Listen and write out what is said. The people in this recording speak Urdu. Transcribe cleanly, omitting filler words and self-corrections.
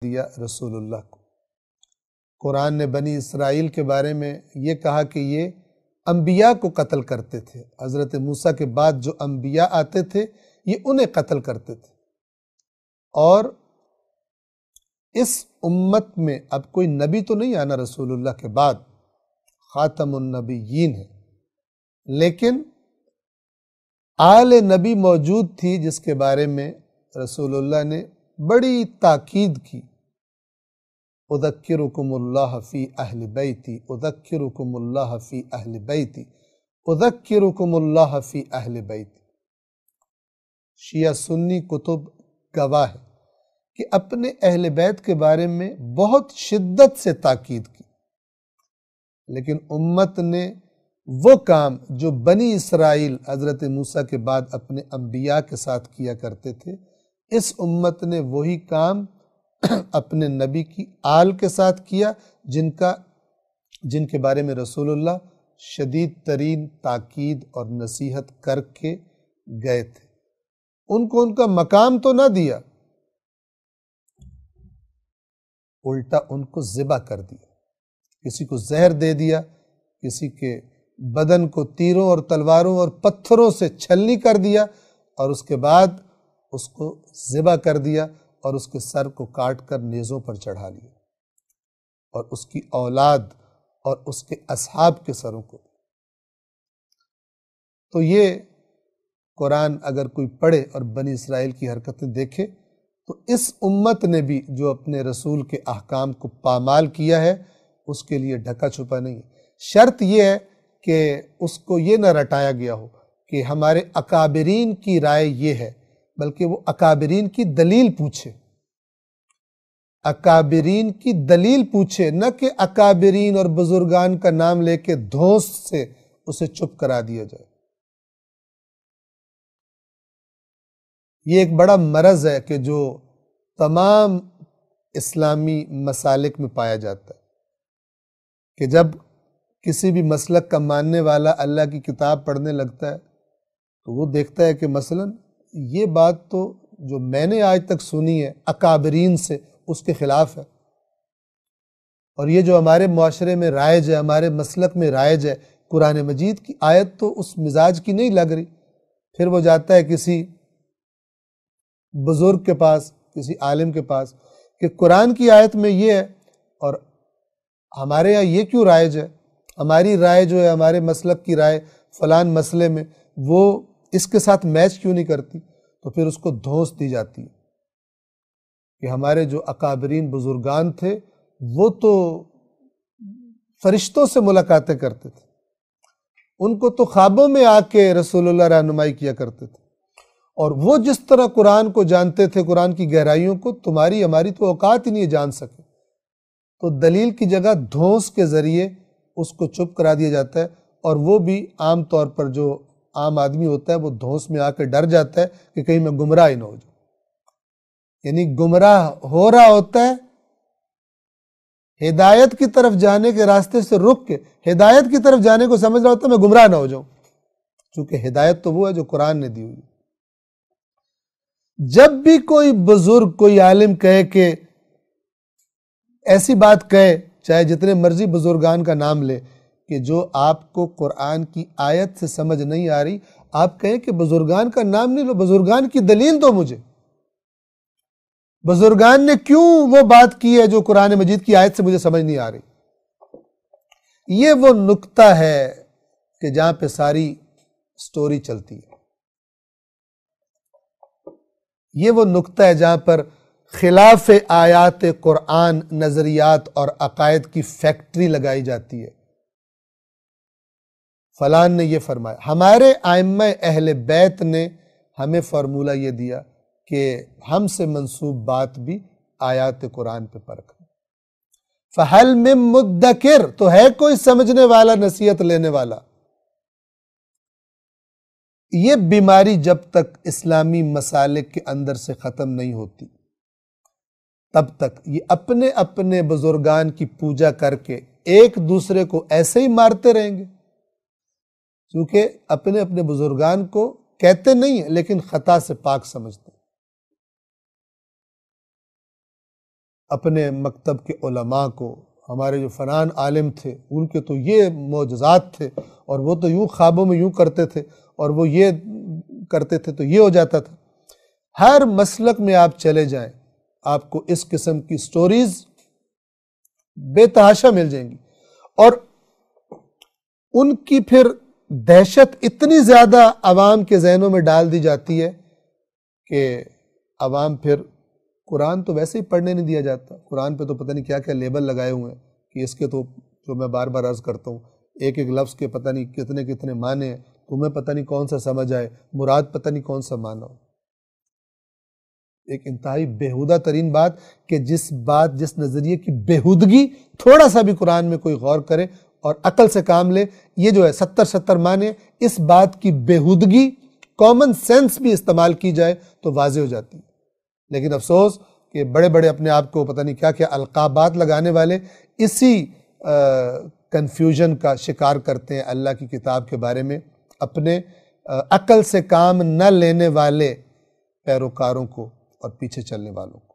دیا رسول اللہ کو۔ قرآن نے بنی اسرائیل کے بارے میں یہ کہا کہ یہ انبیاء کو قتل کرتے تھے، حضرت موسیٰ کے بعد جو انبیاء آتے تھے یہ انہیں قتل کرتے تھے، اور اس امت میں اب کوئی نبی تو نہیں آنا رسول اللہ کے بعد، خاتم النبیین ہے، لیکن آل نبی موجود تھی جس کے بارے میں رسول اللہ نے بڑی تاکید کی، اذکرکم اللہ فی اہل بیتی، اذکرکم اللہ فی اہل بیتی، اذکرکم اللہ فی اہل بیتی۔ شیعہ سنی کتب گواہ ہے کہ اپنے اہل بیت کے بارے میں بہت شدت سے تاکید کی، لیکن امت نے وہ کام جو بنی اسرائیل حضرت موسیٰ کے بعد اپنے انبیاء کے ساتھ کیا کرتے تھے، اس امت نے وہی کام اپنے نبی کی آل کے ساتھ کیا، جن کے بارے میں رسول اللہ شدید ترین تاکید اور نصیحت کر کے گئے تھے۔ ان کو ان کا مقام تو نہ دیا، الٹا ان کو ذبح کر دیا، کسی کو زہر دے دیا، کسی کے بدن کو تیروں اور تلواروں اور پتھروں سے چھلنی کر دیا، اور اس کے بعد اس کو ذبح کر دیا اور اس کے سر کو کاٹ کر نیزوں پر چڑھا لیا، اور اس کی اولاد اور اس کے اصحاب کے سروں کو۔ تو یہ قرآن اگر کوئی پڑھے اور بنی اسرائیل کی حرکتیں دیکھے تو اس امت نے بھی جو اپنے رسول کے احکام کو پامال کیا ہے اس کے لیے ڈھکا چھپا نہیں ہے۔ شرط یہ ہے کہ اس کو یہ نہ رٹایا گیا ہو کہ ہمارے اکابرین کی رائے یہ ہے، بلکہ وہ اکابرین کی دلیل پوچھے، اکابرین کی دلیل پوچھے، نہ کہ اکابرین اور بزرگان کا نام لے کے دھوس سے اسے چپ کرا دیا جائے۔ یہ ایک بڑا مرض ہے کہ جو تمام اسلامی مسالک میں پایا جاتا ہے کہ جب کسی بھی مسلک کا ماننے والا اللہ کی کتاب پڑھنے لگتا ہے تو وہ دیکھتا ہے کہ مثلاً یہ بات تو جو میں نے آج تک سنی ہے اکابرین سے اس کے خلاف ہے، اور یہ جو ہمارے معاشرے میں رائج ہے، ہمارے مسلک میں رائج ہے، قرآن مجید کی آیت تو اس مزاج کی نہیں لگ رہی، پھر وہ جاتا ہے کسی بزرگ کے پاس، کسی عالم کے پاس کہ قرآن کی آیت میں یہ ہے اور ہمارے یہاں یہ کیوں رائج ہے، ہماری رائے جو ہے، ہمارے مسلک کی رائے فلان مسئلے میں وہ اس کے ساتھ میچ کیوں نہیں کرتی، تو پھر اس کو دھوس دی جاتی ہے کہ ہمارے جو اکابرین بزرگان تھے وہ تو فرشتوں سے ملاقاتیں کرتے تھے، ان کو تو خوابوں میں آ کے رسول اللہ رہنمائی کیا کرتے تھے، اور وہ جس طرح قرآن کو جانتے تھے، قرآن کی گہرائیوں کو، تمہاری ہماری تو اوقات ہی نہیں جان سکے۔ تو دلیل کی جگہ دھوس کے ذریعے اس کو چپ کرا دیا جاتا ہے، اور وہ بھی عام طور پر جو عام آدمی ہوتا ہے وہ دھوس میں آ کے ڈر جاتا ہے کہ کہیں میں گمراہ ہی نہ ہو جاؤں، یعنی گمراہ ہو رہا ہوتا ہے، ہدایت کی طرف جانے کے راستے سے رک کے ہدایت کی طرف جانے کو سمجھ رہا ہوتا ہے میں گمراہ نہ ہو جاؤں، چونکہ ہدایت تو وہ ہے جو قرآن نے دی ہوئی۔ جب بھی کوئی بزرگ، کوئی عالم کہے کہ ایسی بات کہے، چاہے جتنے مرضی بزرگان کا نام لے، کہ جو آپ کو قرآن کی آیت سے سمجھ نہیں آ رہی، آپ کہیں کہ بزرگان کا نام نہیں لو، بزرگان کی دلیل دو مجھے، بزرگان نے کیوں وہ بات کی ہے جو قرآن مجید کی آیت سے مجھے سمجھ نہیں آ رہی۔ یہ وہ نقطہ ہے کہ جہاں پہ ساری سٹوری چلتی ہے، یہ وہ نقطہ ہے جہاں پر خلاف آیات قرآن نظریات اور عقائد کی فیکٹری لگائی جاتی ہے۔ فلان نے یہ فرمایا، ہمارے ائمہ اہل بیت نے ہمیں فارمولہ یہ دیا کہ ہم سے منسوب بات بھی آیات قرآن پہ پرکھیں۔ فَهَلْ مِن مُدَّكِرْ، تو ہے کوئی سمجھنے والا، نصیحت لینے والا۔ یہ بیماری جب تک اسلامی مسالک کے اندر سے ختم نہیں ہوتی تب تک یہ اپنے اپنے بزرگان کی پوجا کر کے ایک دوسرے کو ایسے ہی مارتے رہیں گے، کیونکہ اپنے اپنے بزرگان کو کہتے نہیں ہیں لیکن خطا سے پاک سمجھتے ہیں۔ اپنے مکتب کے علماء کو، ہمارے جو فنان عالم تھے ان کے تو یہ معجزات تھے، اور وہ تو یوں خوابوں میں یوں کرتے تھے، اور وہ یہ کرتے تھے تو یہ ہو جاتا تھا۔ ہر مسلک میں آپ چلے جائیں، آپ کو اس قسم کی سٹوریز بے تحاشا مل جائیں گی، اور ان کی پھر دہشت اتنی زیادہ عوام کے ذہنوں میں ڈال دی جاتی ہے کہ عوام پھر قرآن تو ویسے ہی پڑھنے نہیں دیا جاتا۔ قرآن پہ تو پتہ نہیں کیا کیا لیبل لگائے ہوئے ہیں کہ اس کے تو، جو میں بار بار عرض کرتا ہوں، ایک ایک لفظ کے پتہ نہیں کتنے کتنے معنی ہیں، تمہیں پتہ نہیں کون سا سمجھ آئے، مراد پتہ نہیں کون سا معنی ہو۔ ایک انتہائی بیہودہ ترین بات کہ جس نظریے کی بیہودگی تھوڑا سا بھی قرآن میں کوئی غور کرے اور عقل سے کام لے، یہ جو ہے 70 معنی، اس بات کی بیہودگی کامن سینس بھی استعمال کی جائے تو واضح ہو جاتی ہے۔ لیکن افسوس کہ بڑے بڑے اپنے آپ کو پتہ نہیں کیا کیا القابات لگانے والے اسی کنفیوژن کا شکار کرتے ہیں اللہ کی کتاب کے بارے میں، اپنے عقل سے کام نہ لینے والے پیروکاروں کو اور پیچھے چلنے والوں کو۔